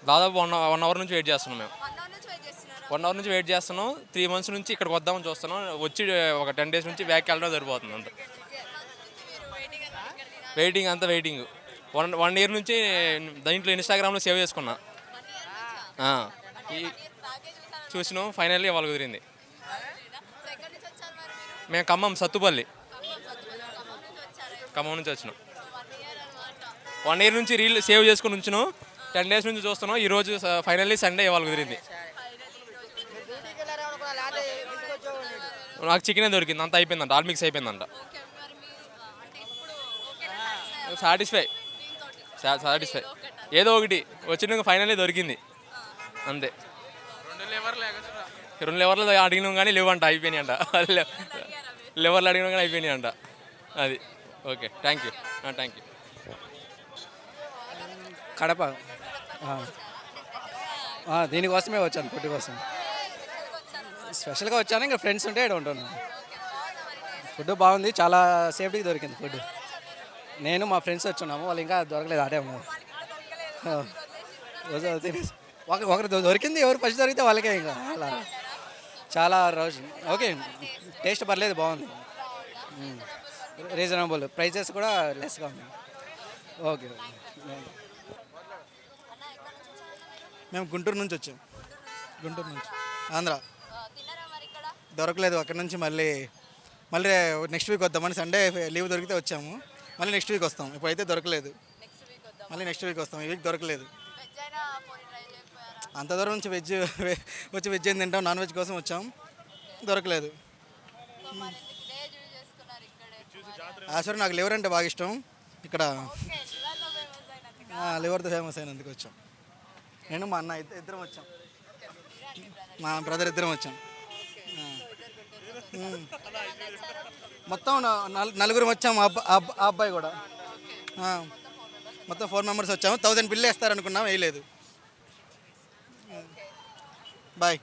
దాదాపు 1 అవర్ నుంచి వెయిట్ చేస్తున్నాం మేము. 1 అవర్ నుంచి వెయిట్ చేస్తున్నాం. 3 months నుంచి ఇక్కడికి వద్దామని చూస్తున్నాం. వచ్చి ఒక 10 days నుంచి బ్యాక్ వెళ్ళడం సరిపోతుంది అంత. వెయిటింగ్ అంతా వెయిటింగ్. 1 year నుంచి దీంట్లో ఇన్స్టాగ్రామ్లో సేవ్ చేసుకున్నా. చూసినాం, ఫైనల్లీ వాళ్ళు కుదిరింది. మేము ఖమ్మం సత్తుపల్లి, ఖమ్మం నుంచి వచ్చినాం. 1 year నుంచి రీల్ సేవ్ చేసుకుని ఉంచినాం. 10 days నుంచి చూస్తున్నాం. ఈరోజు ఫైనల్లీ సండే వాళ్ళు కుదిరింది. నాకు చికెనే దొరికింది, అంతా అయిపోయిందంట, ఆల్ మిక్స్ అయిపోయిందంట. సాటిస్ఫై ఏదో ఒకటి వచ్చిన ఫైనల్లీ దొరికింది అంతే. 2 లెవర్లు అడిగినాం కానీ లేవంట, అయిపోయినాయి అంట. లెవర్లు అడిగినాం కానీ అయిపోయినాయి అంట. అది ఓకే, థ్యాంక్ యూ. కడప. దీనికోసమే వచ్చాను, ఫుడ్ కోసం స్పెషల్గా వచ్చాను. ఇంకా ఫ్రెండ్స్ ఉంటే ఇక్కడ ఉంటాను. ఫుడ్ బాగుంది, చాలా సేఫ్టీగా దొరికింది ఫుడ్. నేను మా ఫ్రెండ్స్ వచ్చున్నాము, వాళ్ళు ఇంకా దొరకలేదు. ఆడే ఉన్నారు. ఒకరు దొరికింది, ఎవరు ఫస్ట్ దొరికితే వాళ్ళకే ఇంకా అలా. చాలా రోజు ఓకే, టేస్ట్ పర్లేదు, బాగుంది. రీజనబుల్ ప్రైజెస్ కూడా లెస్గా ఉంది. ఓకే. మేము గుంటూరు నుంచి వచ్చాం. గుంటూరు నుంచి ఆంధ్ర. దొరకలేదు. అక్కడ నుంచి మళ్ళీ నెక్స్ట్ వీక్ వద్దామని సండే లీవ్ దొరికితే వచ్చాము. మళ్ళీ నెక్స్ట్ వీక్ వస్తాం. ఇప్పుడైతే దొరకలేదు. మళ్ళీ నెక్స్ట్ వీక్ వస్తాం. ఈ వీక్ దొరకలేదు. అంత దూరం నుంచి వెజ్ ఏం తింటాం, నాన్ వెజ్ కోసం వచ్చాం, దొరకలేదు. యాక్చువల్లీ నాకు లివర్ అంటే బాగా ఇష్టం. ఇక్కడ లివర్తో ఫేమస్ అయినందుకు వచ్చాం. నేను మా అన్న ఇద్దరం వచ్చాం, మా బ్రదర్ ఇద్దరం వచ్చాం. మొత్తం నలుగురు వచ్చాము. ఆ అబ్బాయి కూడా. మొత్తం 4 members వచ్చాము. 1000 బిల్లు వేస్తారనుకున్నాం, వేయలేదు. బాయ్.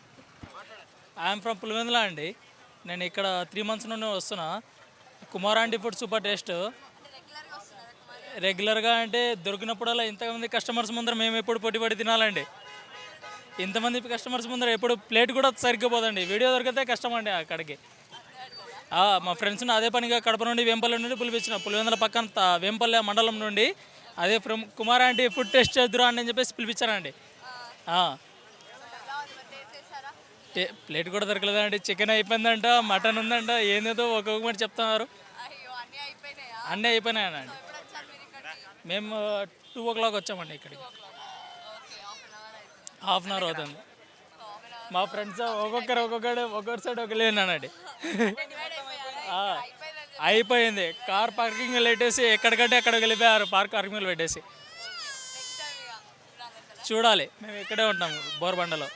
ఐఎమ్ ఫ్రమ్ పులివెందుల అండి. నేను ఇక్కడ 3 months నుండి వస్తున్నా. Kumar aunty food super taste. రెగ్యులర్గా అంటే దొరికినప్పుడల్లా ఇంతమంది కస్టమర్స్ ముందర మేము ఎప్పుడు పోటీపడి తినాలండి. ఇంతమంది కస్టమర్స్ ముందర ఎప్పుడు ప్లేట్ కూడా సరిగ్గా పోదండి. వీడియో దొరికితే కష్టం అండి అక్కడికి. మా ఫ్రెండ్స్ని అదే పనిగా కడప నుండి వేంపల్లి నుండి పిలిపించిన. పులివెందుల పక్కన వేంపల్లె మండలం నుండి అదే from Kumar aunty food taste చేద్దురా అని చెప్పేసి పిలిపించానండి. ప్లేట్ కూడా దొరకలేదండి. చికెన్ అయిపోయిందంట, మటన్ ఉందంట, ఏదేదో ఒక్కొక్కటి చెప్తున్నారు. అన్నీ అయిపోయినాయండి. మేము 2 o'clock వచ్చామండి ఇక్కడికి. ½ an hour అవుతుంది. మా ఫ్రెండ్స్ ఒక్కొక్కరి సైడ్ ఒక లేనండి. అయిపోయింది. కార్ పార్కింగ్ పెట్టేసి ఎక్కడికంటే అక్కడికి వెళ్ళిపోయారు. పార్కింగ్లో పెట్టేసి చూడాలి. మేము ఇక్కడే ఉంటాము బోర్బండలో.